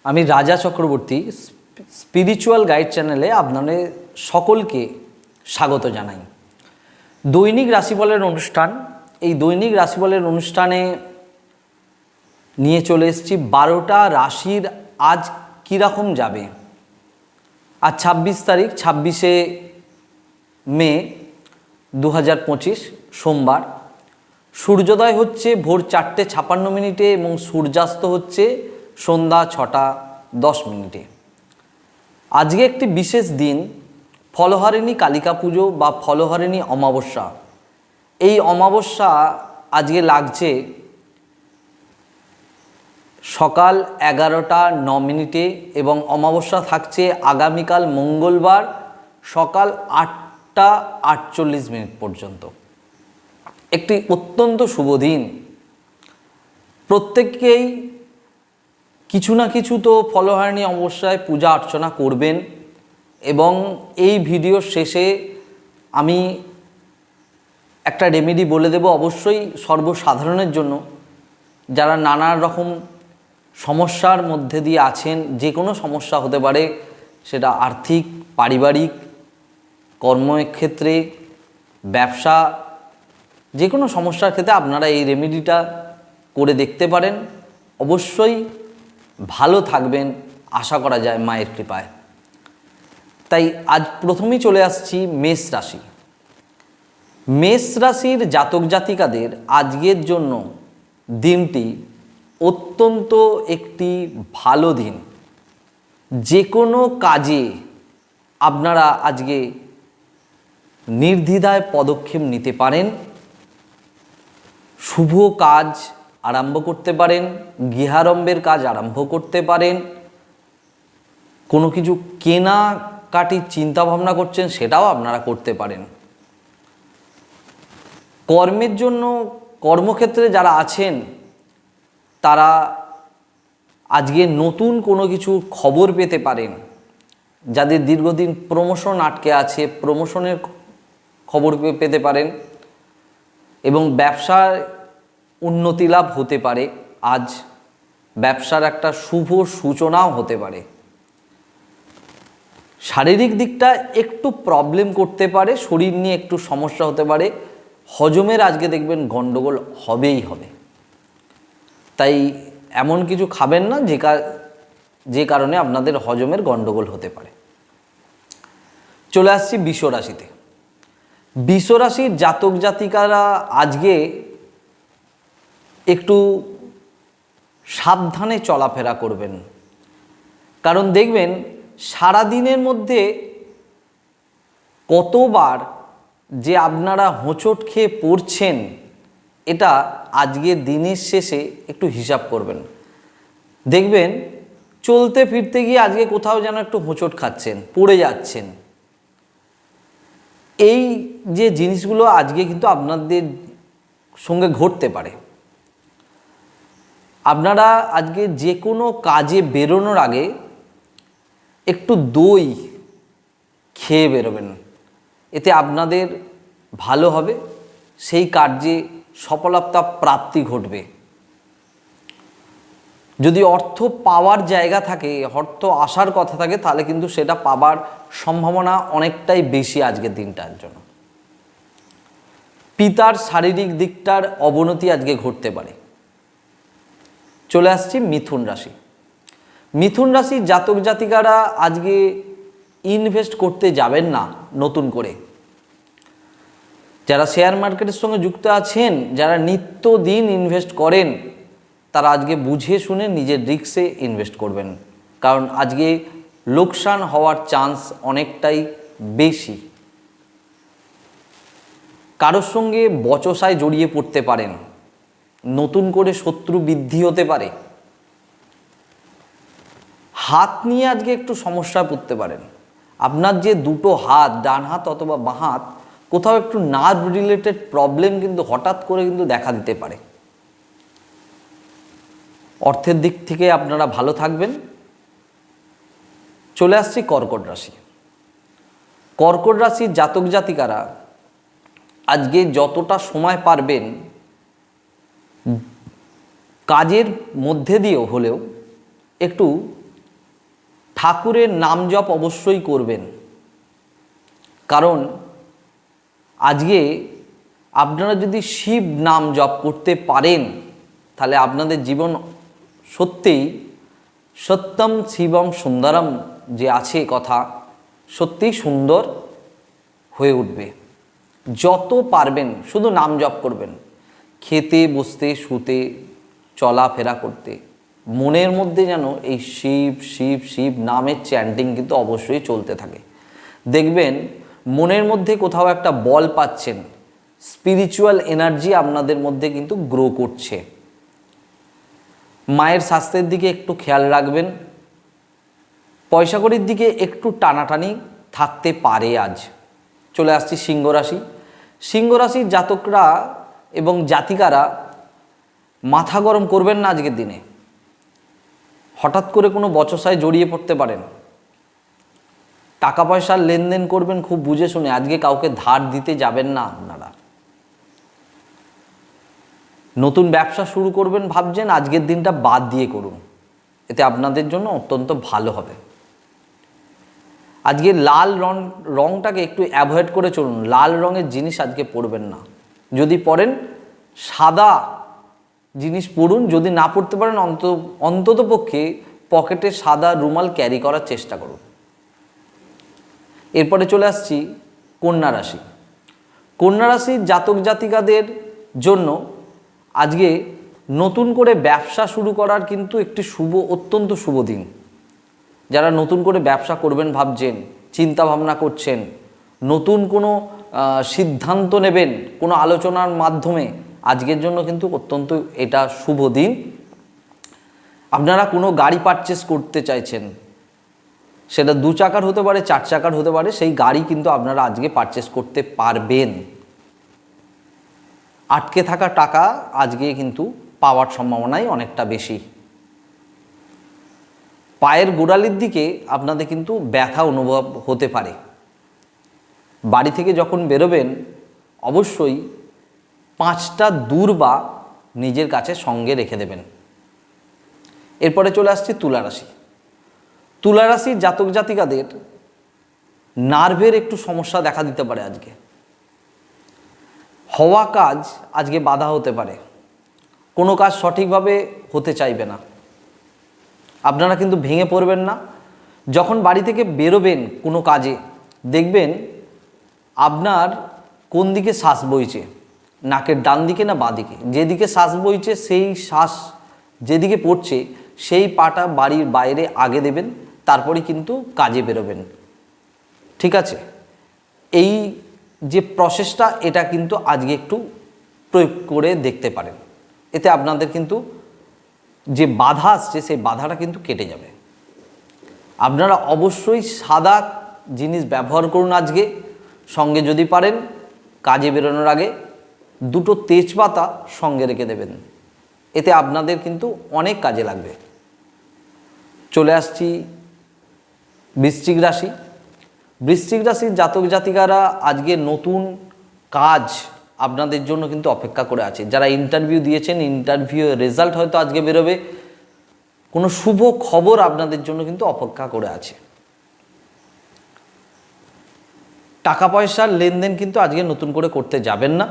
আমি রাজা Chakraborty spiritual guide চ্যানেলে আপনাদের সকলকে স্বাগত জানাই। দৈনিক রাশিফলের অনুষ্ঠান, এই দৈনিক রাশিফলের অনুষ্ঠানে নিয়ে চলে এসেছি 12টা রাশির আজ কীরকম যাবে। আজ 26 তারিখ, 26শে মে 2025 সোমবার। সূর্যোদয় হচ্ছে ভোর 4:56 এবং সূর্যাস্ত হচ্ছে সন্ধ্যা 6:10। আজকে একটি বিশেষ দিন, ফলহারিণী কালিকা পুজো বা ফলহারিণী অমাবস্যা। এই অমাবস্যা আজকে লাগছে সকাল 11:09 এবং অমাবস্যা থাকছে আগামীকাল মঙ্গলবার সকাল 8:48 পর্যন্ত। একটি অত্যন্ত শুভ দিন। প্রত্যেককেই কিছু না কিছু তো ফলহারিণী অমাবস্যায় পূজা অর্চনা করবেন এবং এই ভিডিওর শেষে আমি একটা রেমেডি বলে দেব, অবশ্যই সর্বসাধারণের জন্য, যারা নানা রকম সমস্যার মধ্যে দিয়ে আছেন। যে কোনো সমস্যা হতে পারে, সেটা আর্থিক, পারিবারিক, কর্মক্ষেত্রে, ব্যবসা, যে কোনো সমস্যার ক্ষেত্রে আপনারা এই রেমেডিটা করে দেখতে পারেন। অবশ্যই ভালো থাকবেন আশা করা যায় মায়ের কৃপায়। তাই আজ প্রথমেই চলে আসছি মেষ রাশি। মেষ রাশির জাতক জাতিকাদের আজকের জন্য দিনটি অত্যন্ত একটি ভালো দিন। যে কোনো কাজে আপনারা আজকে নির্দ্বিধায় পদক্ষেপ নিতে পারেন, শুভ কাজ আরম্ভ করতে পারেন, গৃহারম্ভের কাজ আরম্ভ করতে পারেন, কোনো কিছু কেনাকাটির চিন্তা ভাবনা করছেন সেটাও আপনারা করতে পারেন। কর্মের জন্য কর্মক্ষেত্রে যারা আছেন তারা আজকে নতুন কোনো কিছু খবর পেতে পারেন। যাদের দীর্ঘদিন প্রমোশন আটকে আছে, প্রমোশনের খবর পেতে পারেন এবং ব্যবসার উন্নতি লাভ হতে পারে। আজ ব্যবসার একটা শুভ সূচনাও হতে পারে। শারীরিক দিকটা একটু প্রবলেম করতে পারে, শরীর নিয়ে একটু সমস্যা হতে পারে, হজমের আজকে দেখবেন গণ্ডগোল হবেই হবে। তাই এমন কিছু খাবেন না যে কারণে আপনাদের হজমের গণ্ডগোল হতে পারে। চলে আসছি বৃষ রাশিতে। বৃষ রাশির জাতক জাতিকারা আজকে একটু সাবধানে চলাফেরা করবেন, কারণ দেখবেন সারাদিনের মধ্যে কতবার যে আপনারা হোঁচট খেয়ে পড়ছেন, এটা আজকের দিনের শেষে একটু হিসাব করবেন। দেখবেন চলতে ফিরতে গিয়ে আজকে কোথাও যেন একটু হোঁচট খাচ্ছেন, পড়ে যাচ্ছেন। এই যে জিনিসগুলো আজকে কিন্তু আপনাদের সঙ্গে ঘটতে পারে। আপনারা আজকে যে কোনো কাজে বেরোনোর আগে একটু দই খেয়ে বেরোবেন, এতে আপনাদের ভালো হবে, সেই কার্যে সফলতা প্রাপ্তি ঘটবে। যদি অর্থ পাওয়ার জায়গা থাকে, অর্থ আসার কথা থাকে, তাহলে কিন্তু সেটা পাবার সম্ভাবনা অনেকটাই বেশি আজকের দিনটার জন্য। পিতার শারীরিক দিকটার অবনতি আজকে ঘটতে পারে। চলে আসছি মিথুন রাশি। মিথুন রাশির জাতক জাতিকারা আজকে ইনভেস্ট করতে যাবেন না নতুন করে। যারা শেয়ার মার্কেটের সঙ্গে যুক্ত আছেন, যারা নিত্যদিন ইনভেস্ট করেন, তারা আজকে বুঝে শুনে নিজের রিস্কে ইনভেস্ট করবেন, কারণ আজকে লোকসান হওয়ার চান্স অনেকটাই বেশি। কারোর সঙ্গে বচসায় জড়িয়ে পড়তে পারেন, নতুন করে শত্রু বৃদ্ধি হতে পারে। হাত নিয়ে আজকে একটু সমস্যায় পড়তে পারেন। আপনার যে দুটো হাত, ডান হাত অথবা বাঁ হাত, কোথাও একটু নার্ভ রিলেটেড প্রবলেম কিন্তু হঠাৎ করে কিন্তু দেখা দিতে পারে। অর্থের দিক থেকে আপনারা ভালো থাকবেন। চলে আসছি কর্কট রাশি। কর্কট রাশির জাতক জাতিকারা আজকে যতটা সময় পারবেন কাজের মধ্যে দিয়েও হলেও একটু ঠাকুরের নাম জপ অবশ্যই করবেন, কারণ আজকে আপনারা যদি শিব নাম জপ করতে পারেন তাহলে আপনাদের জীবন সত্যিই সত্যম শিবম সুন্দরম যে আছে কথা, সত্যিই সুন্দর হয়ে উঠবে। যত পারবেন শুধু নাম জপ করবেন, খেতে বসতে শুতে চলাফেরা করতে মনের মধ্যে যেন এই শিব শিব শিব নামের চ্যান্টিং কিন্তু অবশ্যই চলতে থাকে। দেখবেন মনের মধ্যে কোথাও একটা বল পাচ্ছেন, স্পিরিচুয়াল এনার্জি আপনাদের মধ্যে কিন্তু গ্রো করছে। মায়ের স্বাস্থ্যের দিকে একটু খেয়াল রাখবেন, পয়সা কড়ির দিকে একটু টানাটানি থাকতে পারে আজ। চলে আসছি সিংহ রাশি। সিংহ রাশির জাতকরা এবং জাতিকারা মাথা গরম করবেন না আজকের দিনে। হঠাৎ করে কোনো বচসায় জড়িয়ে পড়তে পারেন। টাকা পয়সার লেনদেন করবেন খুব বুঝে শুনে, আজকে কাউকে ধার দিতে যাবেন না আপনারা। নতুন ব্যবসা শুরু করবেন ভাবছেন, আজকের দিনটা বাদ দিয়ে করুন, এতে আপনাদের জন্য অত্যন্ত ভালো হবে। আজকে লাল রংটাকে একটু অ্যাভয়েড করে চলুন, লাল রঙের জিনিস আজকে পরবেন না। যদি পরেন সাদা জিনিস পরুন, যদি না পরতে পারেন অন্তত পক্ষে পকেটে সাদা রুমাল ক্যারি করার চেষ্টা করুন। এরপরে চলে আসছি কন্যা রাশি। কন্যা রাশির জাতক জাতিকাদের জন্য আজকে নতুন করে ব্যবসা শুরু করার কিন্তু একটি অত্যন্ত শুভ দিন। যারা নতুন করে ব্যবসা করবেন ভাবছেন, চিন্তা ভাবনা করছেন, নতুন কোনো সিদ্ধান্ত নেবেন কোনো আলোচনার মাধ্যমে, আজকের জন্য কিন্তু অত্যন্ত এটা শুভ দিন। আপনারা কোনো গাড়ি পারচেস করতে চাইছেন, সেটা 2 চাকার হতে পারে, 4 চাকার হতে পারে, সেই গাড়ি কিন্তু আপনারা আজকে পারচেস করতে পারবেন। আটকে থাকা টাকা আজকে কিন্তু পাওয়ার সম্ভাবনাই অনেকটা বেশি। পায়ের গোড়ালির দিকে আপনাদের কিন্তু ব্যথা অনুভব হতে পারে। বাড়ি থেকে যখন বেরোবেন অবশ্যই 5টা দূর্বা নিজের কাছে সঙ্গে রেখে দেবেন। এরপরে চলে আসছি তুলা রাশি। তুলা রাশির জাতক জাতিকাদের নার্ভের একটু সমস্যা দেখা দিতে পারে। আজকে হওয়া কাজ আজকে বাধা হতে পারে, কোনো কাজ সঠিকভাবে হতে চাইবে না। আপনারা কিন্তু ভেঙে পড়বেন না। যখন বাড়ি থেকে বেরোবেন কোনো কাজে, দেখবেন আপনার কোন দিকে শ্বাস বইছে, নাকের ডান দিকে না বাঁ দিকে। যেদিকে শ্বাস বইছে সেই শ্বাস যেদিকে পড়ছে সেই পাটা বাড়ির বাইরে আগে দেবেন, তারপরে কিন্তু কাজে বেরোবেন। ঠিক আছে? এই যে প্রসেসটা, এটা কিন্তু আজকে একটু প্রয়োগ করে দেখতে পারেন। এতে আপনাদের কিন্তু যে বাধা আসছে সেই বাধাটা কিন্তু কেটে যাবে। আপনারা অবশ্যই সাদা জিনিস ব্যবহার করুন আজকে। সঙ্গে যদি পারেন কাজে বেরোনোর আগে 2টো তেজপাতা সঙ্গে রেখে দেবেন, এতে আপনাদের কিন্তু অনেক কাজে লাগবে। চলে আসছি বৃশ্চিক রাশি। বৃশ্চিক রাশির জাতক জাতিকারা আজকে নতুন কাজ আপনাদের জন্য কিন্তু অপেক্ষা করে আছে। যারা ইন্টারভিউ দিয়েছেন, ইন্টারভিউ রেজাল্ট হয়তো আজকে বেরোবে। কোনো শুভ খবর আপনাদের জন্য কিন্তু অপেক্ষা করে আছে। টাকা পয়সার লেনদেন কিন্তু আজকে নতুন করে করতে যাবেন না।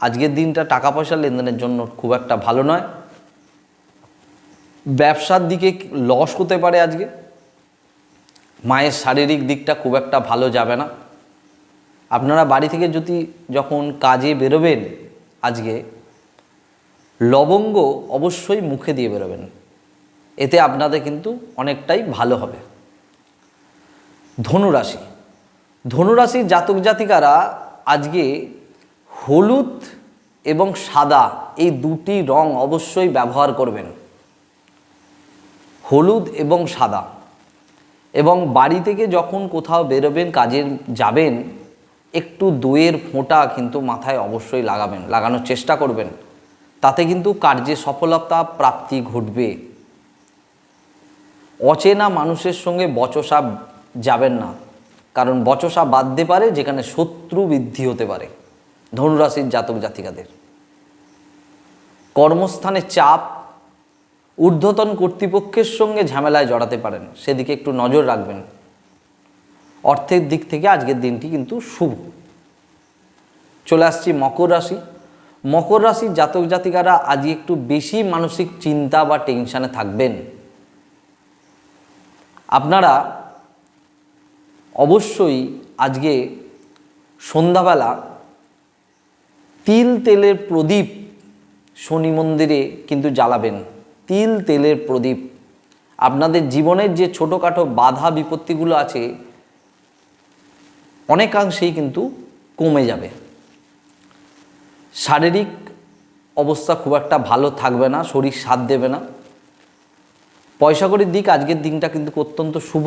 আজকের দিনটা টাকা পয়সার লেনদেনের জন্য খুব একটা ভালো নয়। ব্যবসার দিকে লস হতে পারে আজকে। মায়ের শারীরিক দিকটা খুব একটা ভালো যাবে না। আপনারা বাড়ি থেকে যখন কাজে বেরোবেন আজকে, লবঙ্গ অবশ্যই মুখে দিয়ে বেরোবেন, এতে আপনাদের কিন্তু অনেকটাই ভালো হবে। ধনুরাশি। ধনুরাশির জাতক জাতিকারা আজকে হলুদ এবং সাদা এই 2টি রং অবশ্যই ব্যবহার করবেন। হলুদ এবং সাদা। এবং বাড়ি থেকে যখন কোথাও বেরোবেন, কাজে যাবেন, একটু দইয়ের ফোঁটা কিন্তু মাথায় অবশ্যই লাগানোর চেষ্টা করবেন। তাতে কিন্তু কার্যে সফলতা প্রাপ্তি ঘটবে। অচেনা মানুষের সঙ্গে বচসা যাবেন না, কারণ বচসা বাঁধতে পারে যেখানে শত্রু বৃদ্ধি হতে পারে। ধনুরাশির জাতক জাতিকাদের কর্মস্থানে চাপ, ঊর্ধ্বতন কর্তৃপক্ষের সঙ্গে ঝামেলায় জড়াতে পারেন, সেদিকে একটু নজর রাখবেন। অর্থের দিক থেকে আজকের দিনটি কিন্তু শুভ। চলে আসছি মকর রাশি। মকর রাশির জাতক জাতিকারা আজকে একটু বেশি মানসিক চিন্তা বা টেনশানে থাকবেন। আপনারা অবশ্যই আজকে সন্ধ্যাবেলা তিল তেলের প্রদীপ শনি মন্দিরে কিন্তু জ্বালাবেন। তিল তেলের প্রদীপ আপনাদের জীবনের যে ছোটোখাটো বাধা বিপত্তিগুলো আছে অনেকাংশেই কিন্তু কমে যাবে। শারীরিক অবস্থা খুব একটা ভালো থাকবে না, শরীর সাথ দেবে না। পয়সাকড়ির দিক আজকের দিনটা কিন্তু অত্যন্ত শুভ।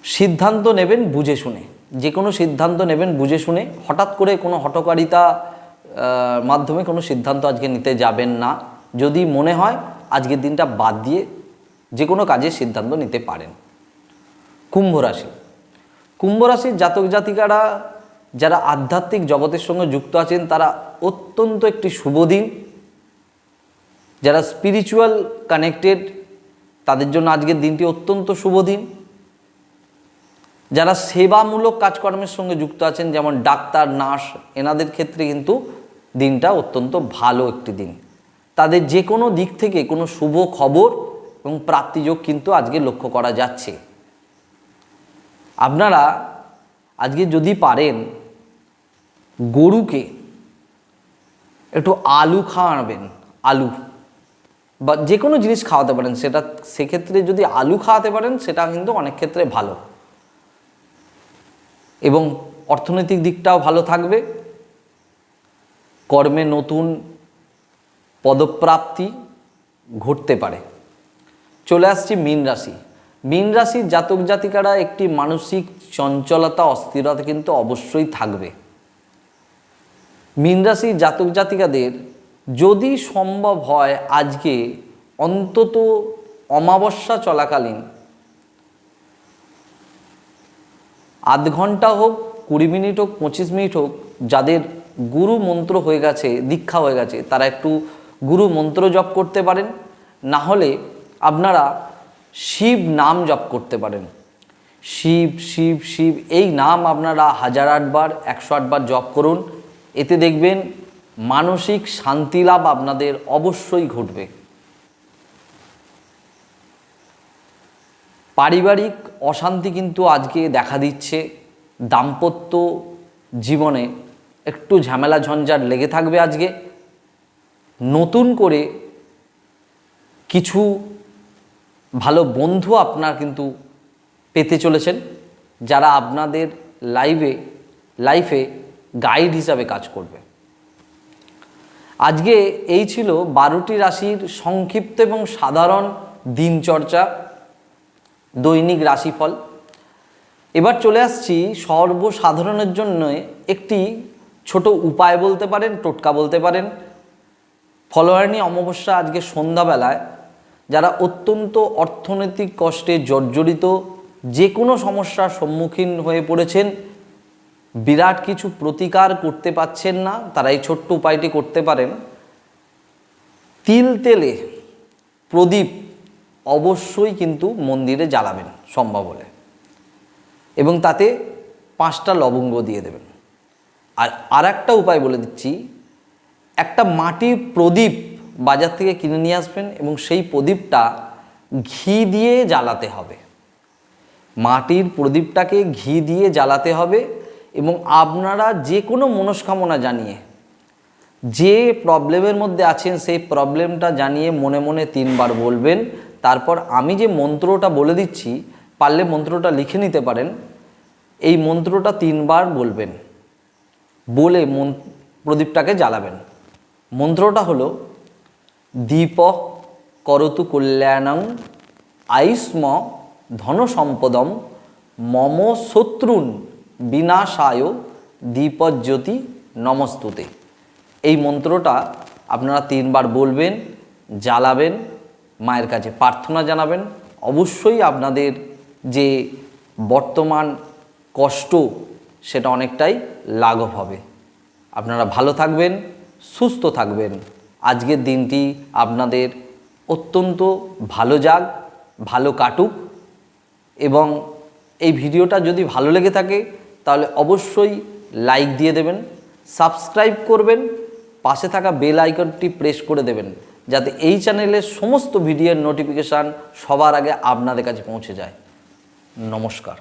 সিদ্ধান্ত নেবেন বুঝে শুনে, যে কোনো সিদ্ধান্ত নেবেন বুঝে শুনে। হঠাৎ করে কোনো হঠকারিতা মাধ্যমে কোনো সিদ্ধান্ত আজকে নিতে যাবেন না। যদি মনে হয় আজকের দিনটা বাদ দিয়ে যে কোনো কাজের সিদ্ধান্ত নিতে পারেন। কুম্ভ রাশি। কুম্ভ রাশির জাতক জাতিকারা যারা আধ্যাত্মিক জগতের সঙ্গে যুক্ত আছেন তারা অত্যন্ত একটি শুভ দিন। যারা স্পিরিচুয়াল কানেক্টেড তাদের জন্য আজকের দিনটি অত্যন্ত শুভ দিন। যারা সেবামূলক কাজকর্মের সঙ্গে যুক্ত আছেন যেমন ডাক্তার, নার্স, এনাদের ক্ষেত্রে কিন্তু দিনটা অত্যন্ত ভালো একটি দিন। তাদের যে কোনো দিক থেকে কোনো শুভ খবর এবং প্রাপ্তিযোগ কিন্তু আজকে লক্ষ্য করা যাচ্ছে। আপনারা আজকে যদি পারেন গরুকে একটু আলু খাওয়াবেন, আলু বা যে কোনো জিনিস খাওয়াতে পারেন, সেক্ষেত্রে যদি আলু খাওয়াতে পারেন সেটা কিন্তু অনেক ক্ষেত্রে ভালো এবং অর্থনৈতিক দিকটাও ভালো থাকবে। কর্মে নতুন পদপ্রাপ্তি ঘটতে পারে। চলে আসছি মীন রাশি। মীন রাশির জাতক জাতিকারা একটি মানসিক চঞ্চলতা, অস্থিরতা কিন্তু অবশ্যই থাকবে। মীন রাশির জাতক জাতিকাদের যদি সম্ভব হয় আজকে অন্তত অমাবস্যা চলাকালীন আধ ঘন্টা হোক, 20 মিনিট হোক, 25 মিনিট হোক, যাদের গুরু মন্ত্র হয়ে গেছে, দীক্ষা হয়ে গেছে, তারা একটু গুরু মন্ত্র জপ করতে পারেন। না হলে আপনারা শিব নাম জপ করতে পারেন। শিব শিব শিব এই নাম আপনারা 1008 বার, 108 বার জপ করুন। এতে দেখবেন মানসিক শান্তি লাভ আপনাদের অবশ্যই ঘটবে। পারিবারিক অশান্তি কিন্তু আজকে দেখা দিচ্ছে। দাম্পত্য জীবনে একটু ঝামেলা ঝঞ্ঝাট লেগে থাকবে আজকে। নতুন করে কিছু ভালো বন্ধু আপনার কিন্তু পেতে চলেছেন, যারা আপনাদের লাইফে গাইড হিসাবে কাজ করবে। আজকে এই ছিল 12টি রাশির সংক্ষিপ্ত এবং সাধারণ দিনচর্চা, দৈনিক রাশিফল। এবার চলে আসছি সর্বসাধারণের জন্য একটি ছোট উপায় বলতে পারেন, টোটকা বলতে পারেন। ফলোয়ারনি অমাবস্যা আজকে সন্ধ্যাবেলায় যারা অত্যন্ত অর্থনৈতিক কষ্টে জর্জরিত, যে কোনো সমস্যার সম্মুখীন হয়ে পড়েছেন, বিরাট কিছু প্রতিকার করতে পারছেন না, তারা এই ছোট্ট উপায়টি করতে পারেন। তিল তেলে প্রদীপ অবশ্যই কিন্তু মন্দিরে জ্বালাবেন সম্ভব হলে, এবং তাতে 5টা লবঙ্গ দিয়ে দেবেন। আর একটা উপায় বলে দিচ্ছি, একটা মাটির প্রদীপ বাজার থেকে কিনে নিয়ে আসবেন এবং সেই প্রদীপটা ঘি দিয়ে জ্বালাতে হবে। মাটির প্রদীপটাকে ঘি দিয়ে জ্বালাতে হবে এবং আপনারা যে কোনো মনস্কামনা জানিয়ে, যে প্রবলেমের মধ্যে আছেন সেই প্রবলেমটা জানিয়ে মনে মনে 3 বার বলবেন। তারপর আমি যে মন্ত্রটা বলে দিচ্ছি, পারলে মন্ত্রটা লিখে নিতে পারেন। এই মন্ত্রটা 3 বার বলবেন, বলে প্রদীপটাকে জ্বালাবেন। মন্ত্রটা হলো দীপ করতু কল্যাণং আয়ুষ্ম ধনসম্পদম মম শত্রুন বিনাশায় দীপজ্যোতি নমস্তুতে। এই মন্ত্রটা আপনারা 3 বার বলবেন, জ্বালাবেন, মায়ের কাছে প্রার্থনা জানাবেন। অবশ্যই আপনাদের যে বর্তমান কষ্ট সেটা অনেকটাই লাঘব হবে। আপনারা ভালো থাকবেন, সুস্থ থাকবেন। আজকের দিনটি আপনাদের অত্যন্ত ভালো যাক, ভালো কাটুক। এবং এই ভিডিওটা যদি ভালো লেগে থাকে তাহলে অবশ্যই লাইক দিয়ে দেবেন, সাবস্ক্রাইব করবেন, পাশে থাকা বেল আইকনটি প্রেস করে দেবেন যাতে এই চ্যানেলের সমস্ত ভিডিওর নোটিফিকেশান সবার আগে আপনাদের কাছে পৌঁছে যায়। নমস্কার।